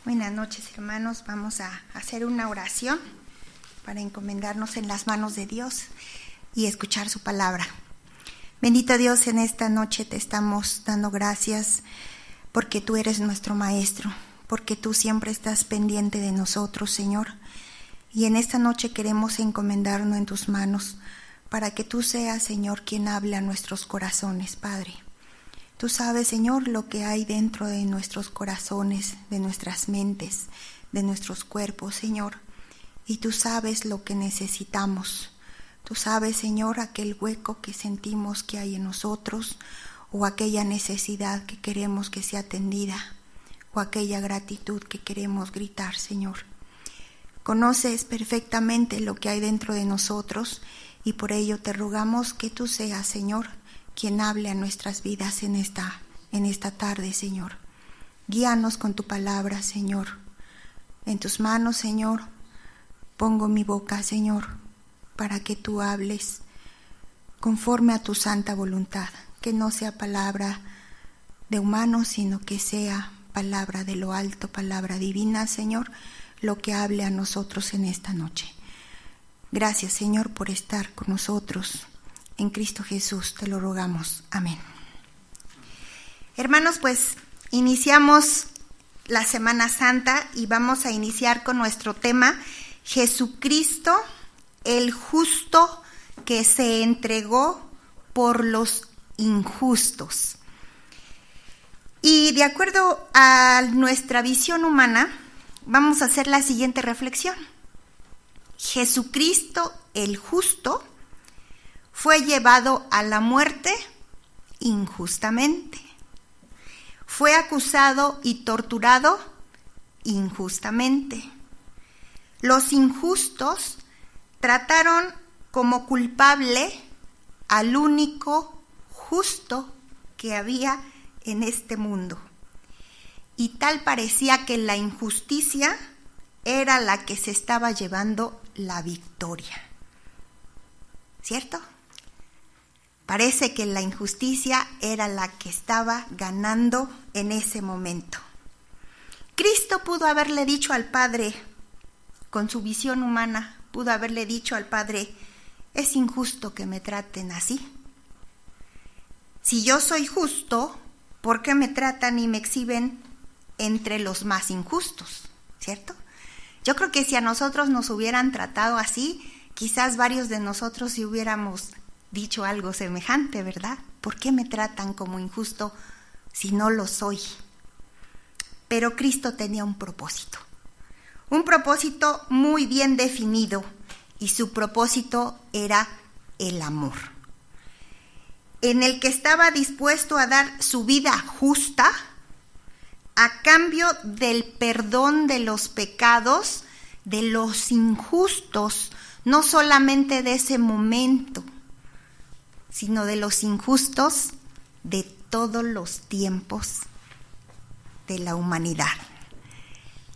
Buenas noches, hermanos. Vamos a hacer una oración para encomendarnos en las manos de Dios y escuchar su palabra. Bendito Dios, en esta noche te estamos dando gracias porque tú eres nuestro Maestro, porque tú siempre estás pendiente de nosotros, Señor. Y en esta noche queremos encomendarnos en tus manos para que tú seas, Señor, quien hable a nuestros corazones, Padre. Tú sabes, Señor, lo que hay dentro de nuestros corazones, de nuestras mentes, de nuestros cuerpos, Señor. Y tú sabes lo que necesitamos. Tú sabes, Señor, aquel hueco que sentimos que hay en nosotros, o aquella necesidad que queremos que sea atendida, o aquella gratitud que queremos gritar, Señor. Conoces perfectamente lo que hay dentro de nosotros, y por ello te rogamos que tú seas, Señor, quien hable a nuestras vidas en esta tarde, Señor. Guíanos con tu palabra, Señor. En tus manos, Señor, pongo mi boca, Señor, para que tú hables conforme a tu santa voluntad. Que no sea palabra de humanos, sino que sea palabra de lo alto, palabra divina, Señor, lo que hable a nosotros en esta noche. Gracias, Señor, por estar con nosotros. En Cristo Jesús te lo rogamos. Amén. Hermanos, pues iniciamos la Semana Santa y vamos a iniciar con nuestro tema, Jesucristo, el justo que se entregó por los injustos. Y de acuerdo a nuestra visión humana, vamos a hacer la siguiente reflexión. Jesucristo, el justo, fue llevado a la muerte injustamente. Fue acusado y torturado injustamente. Los injustos trataron como culpable al único justo que había en este mundo. Y tal parecía que la injusticia era la que se estaba llevando la victoria. ¿Cierto? Parece que la injusticia era la que estaba ganando en ese momento. Cristo pudo haberle dicho al Padre, con su visión humana, pudo haberle dicho al Padre, es injusto que me traten así. Si yo soy justo, ¿por qué me tratan y me exhiben entre los más injustos? ¿Cierto? Yo creo que si a nosotros nos hubieran tratado así, quizás varios de nosotros si hubiéramos dicho algo semejante, ¿verdad? ¿Por qué me tratan como injusto si no lo soy? Pero Cristo tenía un propósito muy bien definido, y su propósito era el amor, en el que estaba dispuesto a dar su vida justa a cambio del perdón de los pecados de los injustos, no solamente de ese momento, sino de los injustos de todos los tiempos de la humanidad.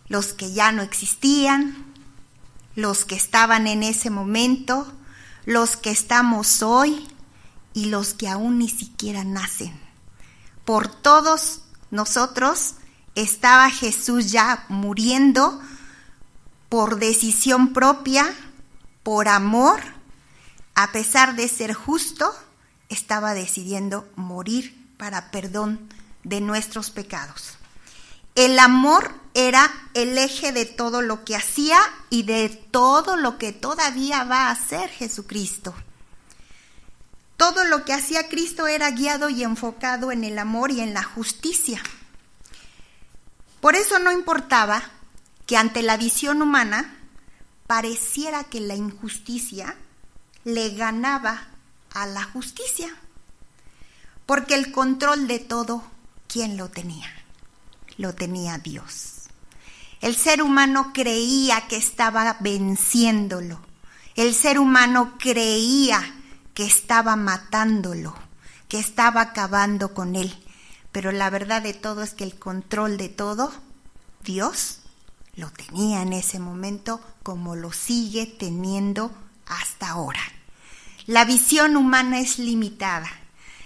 Los que ya no existían, los que estaban en ese momento, los que estamos hoy y los que aún ni siquiera nacen. Por todos nosotros estaba Jesús ya muriendo por decisión propia, por amor. A pesar de ser justo, estaba decidiendo morir para perdón de nuestros pecados. El amor era el eje de todo lo que hacía y de todo lo que todavía va a hacer Jesucristo. Todo lo que hacía Cristo era guiado y enfocado en el amor y en la justicia. Por eso no importaba que ante la visión humana pareciera que la injusticia le ganaba a la justicia, porque el control de todo, ¿quién lo tenía? Lo tenía Dios. El ser humano creía que estaba venciéndolo. El ser humano creía que estaba matándolo, que estaba acabando con él. Pero la verdad de todo es que el control de todo, Dios lo tenía en ese momento, como lo sigue teniendo hasta ahora. La visión humana es limitada.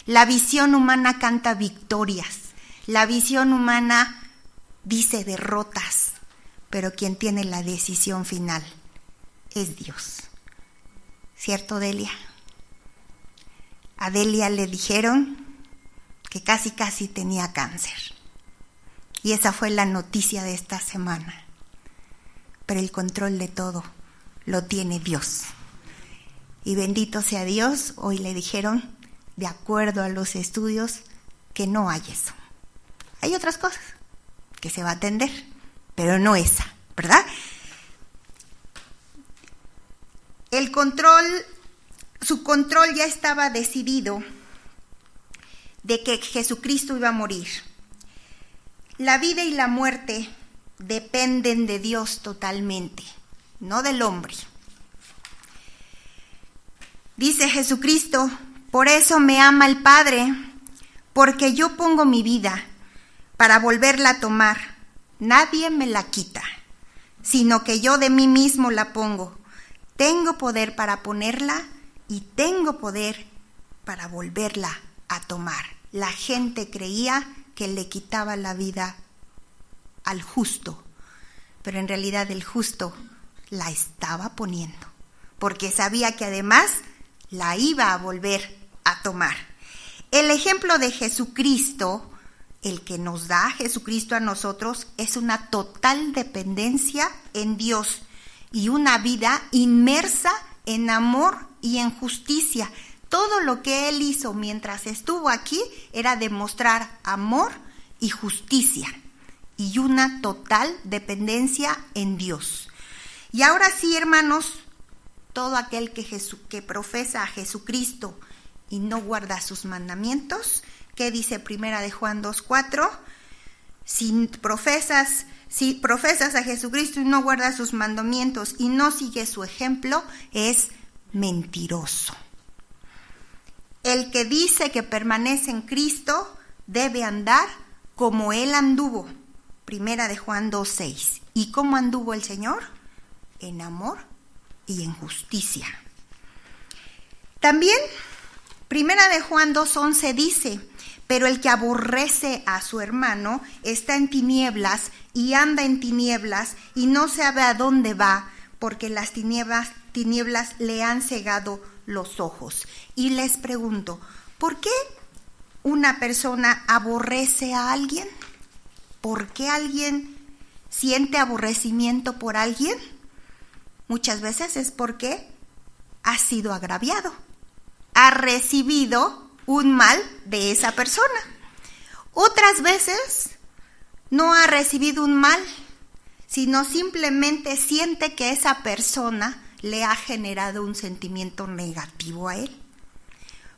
La visión humana canta victorias. La visión humana dice derrotas. pero quien tiene la decisión final es Dios. ¿Cierto, Delia? A Delia le dijeron que casi tenía cáncer. Y esa fue la noticia de esta semana. Pero el control de todo lo tiene Dios. Y bendito sea Dios, hoy le dijeron, de acuerdo a los estudios, que no hay eso. Hay otras cosas que se va a atender, pero no esa, ¿verdad? Su control ya estaba decidido de que Jesucristo iba a morir. La vida y la muerte dependen de Dios totalmente, no del hombre. Dice Jesucristo, por eso me ama el Padre, porque yo pongo mi vida para volverla a tomar. Nadie me la quita, sino que yo de mí mismo la pongo. Tengo poder para ponerla y tengo poder para volverla a tomar. La gente creía que le quitaba la vida al justo, pero en realidad el justo la estaba poniendo, porque sabía que además la iba a volver a tomar. El ejemplo de Jesucristo, el que nos da Jesucristo a nosotros, es una total dependencia en Dios y una vida inmersa en amor y en justicia. Todo lo que Él hizo mientras estuvo aquí era demostrar amor y justicia y una total dependencia en Dios. Y ahora sí, hermanos, todo aquel que profesa a Jesucristo y no guarda sus mandamientos, ¿qué dice Primera de Juan 2:4? Si profesas a Jesucristo y no guardas sus mandamientos y no sigues su ejemplo, es mentiroso. El que dice que permanece en Cristo debe andar como Él anduvo. Primera de Juan 2:6. ¿Y cómo anduvo el Señor? En amor y en justicia. También, Primera de Juan 2:11 dice, pero el que aborrece a su hermano está en tinieblas y anda en tinieblas y no sabe a dónde va, porque las tinieblas le han cegado los ojos. Y les pregunto, ¿por qué una persona aborrece a alguien? ¿Por qué alguien siente aborrecimiento por alguien? Muchas veces es porque ha sido agraviado, ha recibido un mal de esa persona. Otras veces no ha recibido un mal, sino simplemente siente que esa persona le ha generado un sentimiento negativo a él.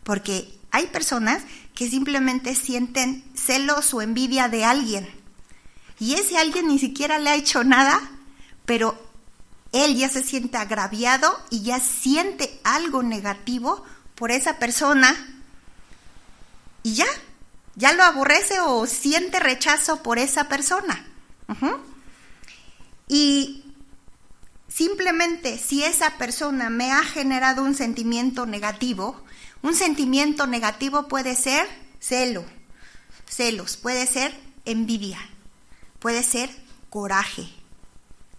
Porque hay personas que simplemente sienten celos o envidia de alguien. Y ese alguien ni siquiera le ha hecho nada, pero él ya se siente agraviado y ya siente algo negativo por esa persona. Y ya lo aborrece o siente rechazo por esa persona. Y simplemente si esa persona me ha generado un sentimiento negativo puede ser celos, puede ser envidia, puede ser coraje,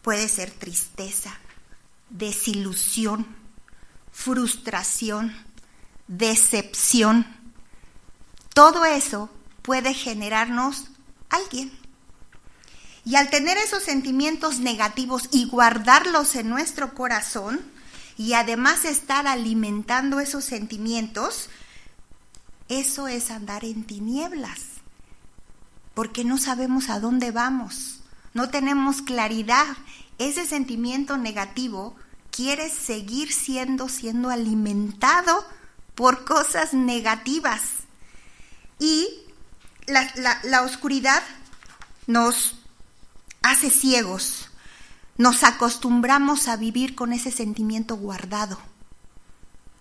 puede ser tristeza, desilusión, frustración, decepción. Todo eso puede generarnos alguien. Y al tener esos sentimientos negativos y guardarlos en nuestro corazón, y además estar alimentando esos sentimientos, eso es andar en tinieblas, porque no sabemos a dónde vamos, no tenemos claridad. Ese sentimiento negativo quiere seguir siendo alimentado por cosas negativas. Y la oscuridad nos hace ciegos. Nos acostumbramos a vivir con ese sentimiento guardado.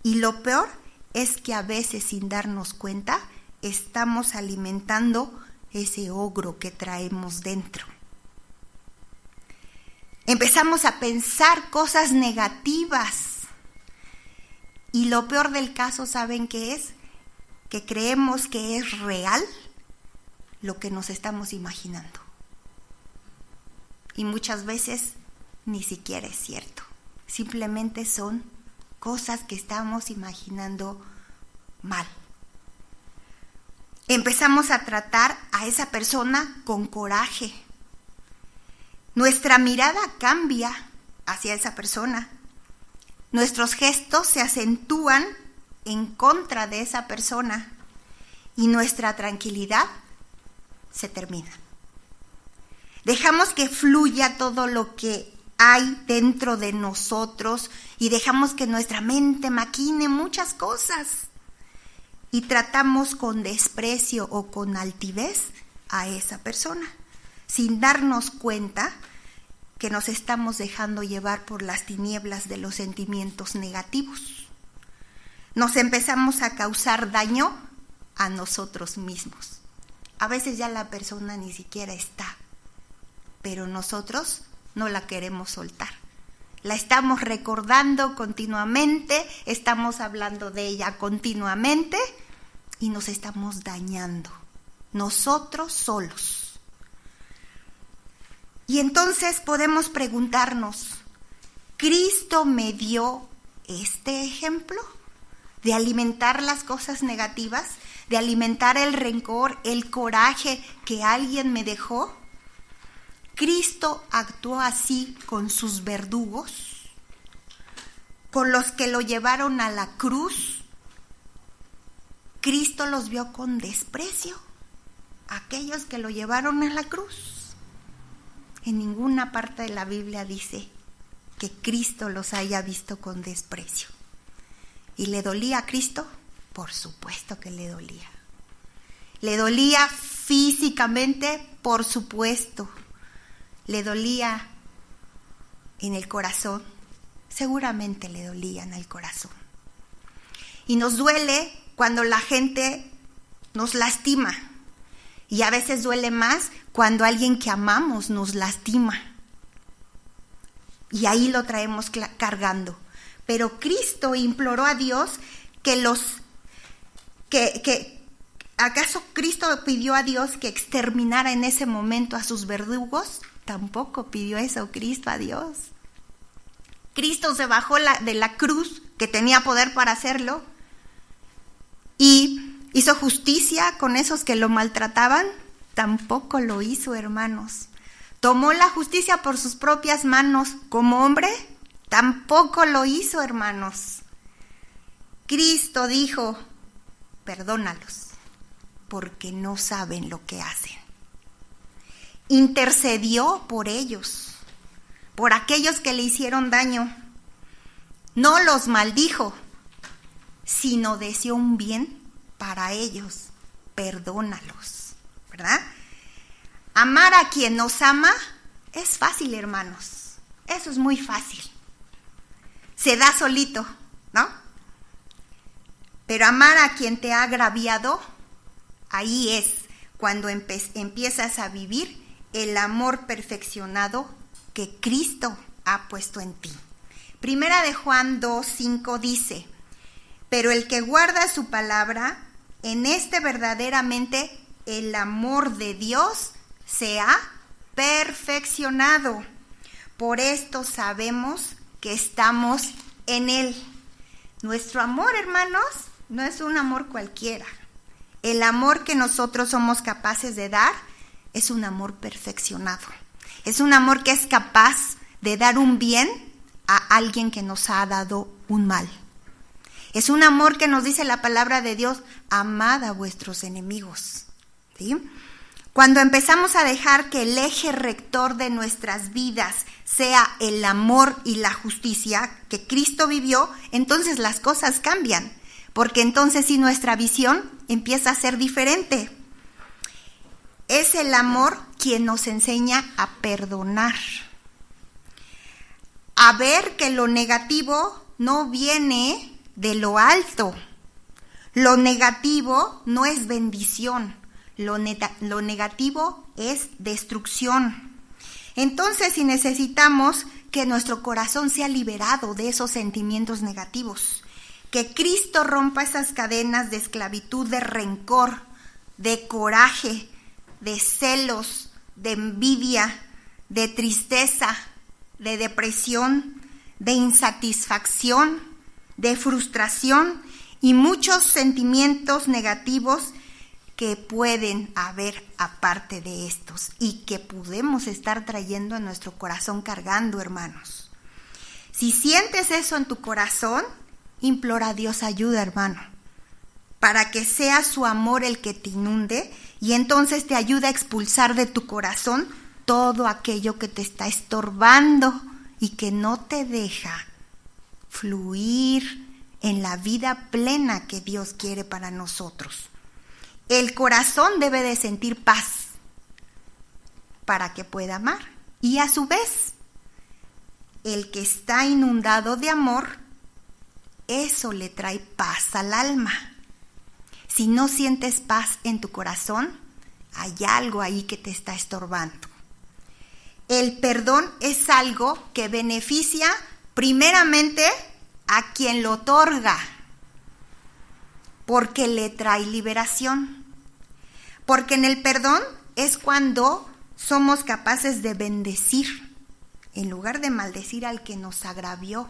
Y lo peor es que a veces, sin darnos cuenta, estamos alimentando ese ogro que traemos dentro. Empezamos a pensar cosas negativas. Y lo peor del caso, ¿saben qué es? Que creemos que es real lo que nos estamos imaginando. Y muchas veces ni siquiera es cierto. Simplemente son cosas que estamos imaginando mal. Empezamos a tratar a esa persona con coraje. Nuestra mirada cambia hacia esa persona. Nuestros gestos se acentúan en contra de esa persona y nuestra tranquilidad se termina. Dejamos que fluya todo lo que hay dentro de nosotros y dejamos que nuestra mente maquine muchas cosas y tratamos con desprecio o con altivez a esa persona, sin darnos cuenta que nos estamos dejando llevar por las tinieblas de los sentimientos negativos. Nos empezamos a causar daño a nosotros mismos. A veces ya la persona ni siquiera está, pero nosotros no la queremos soltar. La estamos recordando continuamente, estamos hablando de ella continuamente y nos estamos dañando, nosotros solos. Y entonces podemos preguntarnos, ¿Cristo me dio este ejemplo de alimentar las cosas negativas, de alimentar el rencor, el coraje que alguien me dejó? ¿Cristo actuó así con sus verdugos, con los que lo llevaron a la cruz? ¿Cristo los vio con desprecio, aquellos que lo llevaron a la cruz? En ninguna parte de la Biblia dice que Cristo los haya visto con desprecio. ¿Y le dolía a Cristo? Por supuesto que le dolía. ¿Le dolía físicamente? Por supuesto. ¿Le dolía en el corazón? Seguramente le dolía en el corazón. Y nos duele cuando la gente nos lastima. Y a veces duele más cuando alguien que amamos nos lastima. Y ahí lo traemos cargando. Pero Cristo imploró a Dios ¿acaso Cristo pidió a Dios que exterminara en ese momento a sus verdugos? Tampoco pidió eso Cristo a Dios. Cristo se bajó de la cruz, que tenía poder para hacerlo, y hizo justicia con esos que lo maltrataban. Tampoco lo hizo, hermanos. ¿Tomó la justicia por sus propias manos como hombre? Tampoco lo hizo, hermanos. Cristo dijo, perdónalos, porque no saben lo que hacen. Intercedió por ellos, por aquellos que le hicieron daño. No los maldijo, sino deseó un bien para ellos. Perdónalos, ¿verdad? Amar a quien nos ama es fácil, hermanos. Eso es muy fácil. Se da solito, ¿no? Pero amar a quien te ha agraviado, ahí es cuando empiezas a vivir el amor perfeccionado que Cristo ha puesto en ti. Primera de Juan 2:5 dice, pero el que guarda su palabra, en este verdaderamente el amor de Dios se ha perfeccionado. Por esto sabemos que estamos en Él. Nuestro amor, hermanos, no es un amor cualquiera. El amor que nosotros somos capaces de dar es un amor perfeccionado. Es un amor que es capaz de dar un bien a alguien que nos ha dado un mal. Es un amor que nos dice la palabra de Dios, amad a vuestros enemigos. ¿Sí? Cuando empezamos a dejar que el eje rector de nuestras vidas sea el amor y la justicia que Cristo vivió, entonces las cosas cambian, porque entonces sí nuestra visión empieza a ser diferente. Es el amor quien nos enseña a perdonar, a ver que lo negativo no viene de lo alto. Lo negativo no es bendición. Lo negativo es destrucción. Entonces, si necesitamos que nuestro corazón sea liberado de esos sentimientos negativos, que Cristo rompa esas cadenas de esclavitud, de rencor, de coraje, de celos, de envidia, de tristeza, de depresión, de insatisfacción, de frustración y muchos sentimientos negativos que pueden haber aparte de estos y que podemos estar trayendo en nuestro corazón cargando, hermanos. Si sientes eso en tu corazón, implora a Dios ayuda, hermano, para que sea su amor el que te inunde y entonces te ayude a expulsar de tu corazón todo aquello que te está estorbando y que no te deja fluir en la vida plena que Dios quiere para nosotros. El corazón debe de sentir paz para que pueda amar. Y a su vez, el que está inundado de amor, eso le trae paz al alma. Si no sientes paz en tu corazón, hay algo ahí que te está estorbando. El perdón es algo que beneficia primeramente a quien lo otorga, porque le trae liberación. Porque en el perdón es cuando somos capaces de bendecir, en lugar de maldecir al que nos agravió.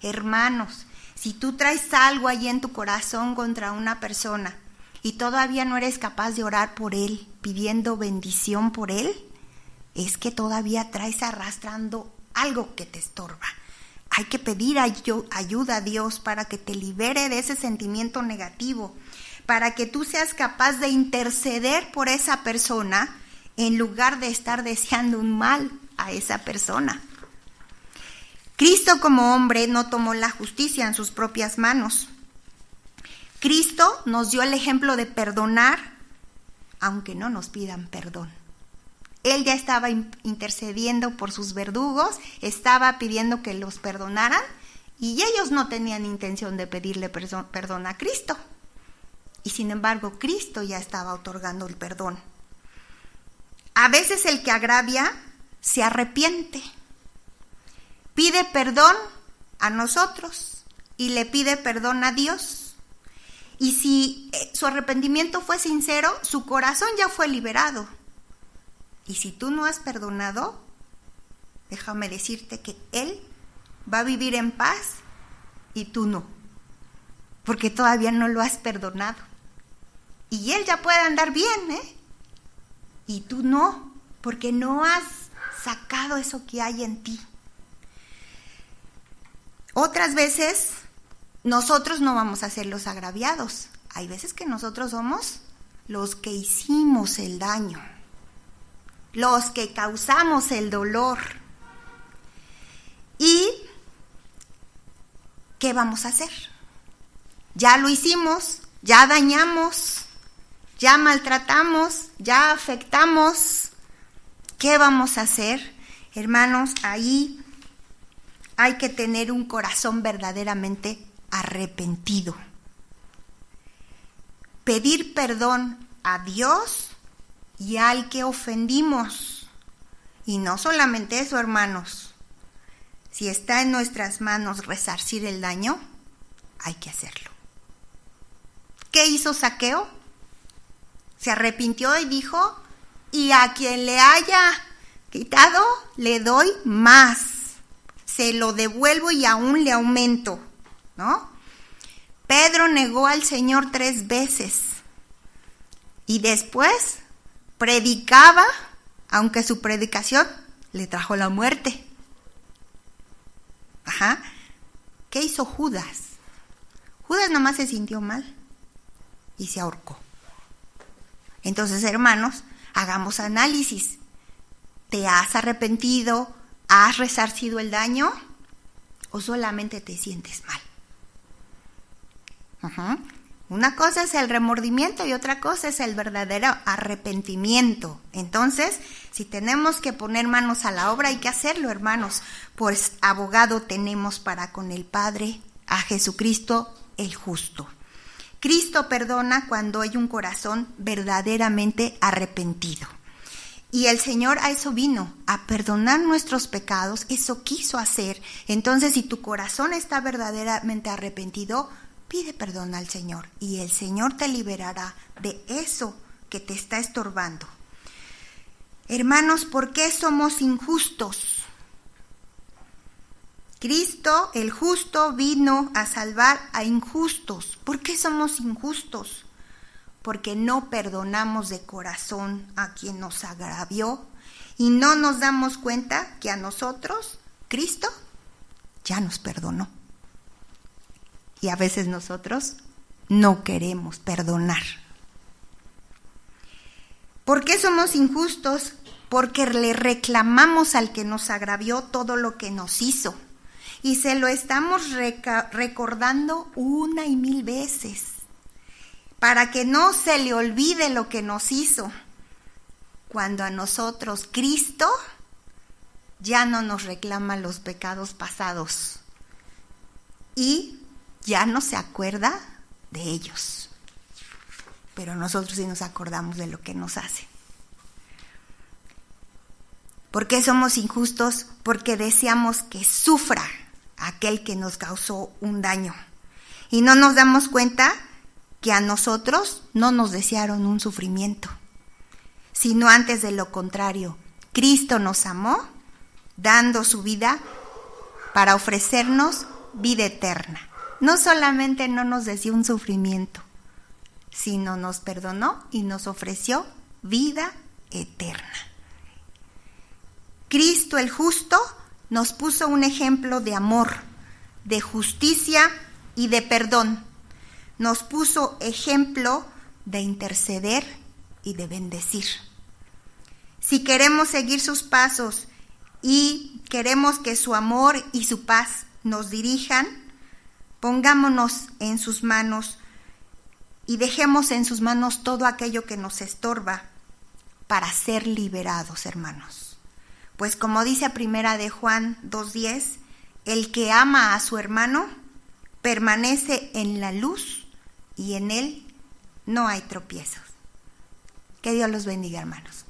Hermanos, si tú traes algo allí en tu corazón contra una persona y todavía no eres capaz de orar por él, pidiendo bendición por él, es que todavía traes arrastrando algo que te estorba. Hay que pedir ayuda a Dios para que te libere de ese sentimiento negativo, para que tú seas capaz de interceder por esa persona en lugar de estar deseando un mal a esa persona. Cristo como hombre no tomó la justicia en sus propias manos. Cristo nos dio el ejemplo de perdonar, aunque no nos pidan perdón. Él ya estaba intercediendo por sus verdugos, estaba pidiendo que los perdonaran y ellos no tenían intención de pedirle perdón a Cristo. Y sin embargo, Cristo ya estaba otorgando el perdón. A veces el que agravia se arrepiente, pide perdón a nosotros y le pide perdón a Dios. Y si su arrepentimiento fue sincero, su corazón ya fue liberado. Y si tú no has perdonado, déjame decirte que Él va a vivir en paz y tú no, porque todavía no lo has perdonado. Y Él ya puede andar bien, y tú no, porque no has sacado eso que hay en ti. Otras veces nosotros no vamos a ser los agraviados. Hay veces que nosotros somos los que hicimos el daño, los que causamos el dolor. ¿Y qué vamos a hacer? Ya lo hicimos, ya dañamos, ya maltratamos, ya afectamos. ¿Qué vamos a hacer? Hermanos, ahí hay que tener un corazón verdaderamente arrepentido. Pedir perdón a Dios y al que ofendimos. Y no solamente eso, hermanos. Si está en nuestras manos resarcir el daño, hay que hacerlo. ¿Qué hizo Zaqueo? Se arrepintió y dijo, y a quien le haya quitado, le doy más. Se lo devuelvo y aún le aumento, ¿no? Pedro negó al Señor 3 veces. Y después predicaba, aunque su predicación le trajo la muerte. ¿Qué hizo Judas? Judas nomás se sintió mal y se ahorcó. Entonces, hermanos, hagamos análisis. ¿Te has arrepentido? ¿Has resarcido el daño? ¿O solamente te sientes mal? Una cosa es el remordimiento y otra cosa es el verdadero arrepentimiento. Entonces, si tenemos que poner manos a la obra, hay que hacerlo, hermanos. Pues abogado tenemos para con el Padre, a Jesucristo el justo. Cristo perdona cuando hay un corazón verdaderamente arrepentido. Y el Señor a eso vino, a perdonar nuestros pecados, eso quiso hacer. Entonces, si tu corazón está verdaderamente arrepentido, pide perdón al Señor y el Señor te liberará de eso que te está estorbando. Hermanos, ¿por qué somos injustos? Cristo, el justo, vino a salvar a injustos. ¿Por qué somos injustos? Porque no perdonamos de corazón a quien nos agravió y no nos damos cuenta que a nosotros, Cristo, ya nos perdonó. Y a veces nosotros no queremos perdonar. ¿Por qué somos injustos? Porque le reclamamos al que nos agravió todo lo que nos hizo. Y se lo estamos recordando una y mil veces, para que no se le olvide lo que nos hizo. Cuando a nosotros Cristo ya no nos reclama los pecados pasados y ya no se acuerda de ellos. Pero nosotros sí nos acordamos de lo que nos hace. ¿Por qué somos injustos? Porque deseamos que sufra aquel que nos causó un daño. Y no nos damos cuenta que a nosotros no nos desearon un sufrimiento, sino antes de lo contrario. Cristo nos amó, dando su vida para ofrecernos vida eterna. No solamente no nos deseó un sufrimiento, sino nos perdonó y nos ofreció vida eterna. Cristo el justo nos puso un ejemplo de amor, de justicia y de perdón. Nos puso ejemplo de interceder y de bendecir. Si queremos seguir sus pasos y queremos que su amor y su paz nos dirijan, pongámonos en sus manos y dejemos en sus manos todo aquello que nos estorba para ser liberados, hermanos. Pues como dice Primera de Juan 2:10, el que ama a su hermano permanece en la luz y en él no hay tropiezos. Que Dios los bendiga, hermanos.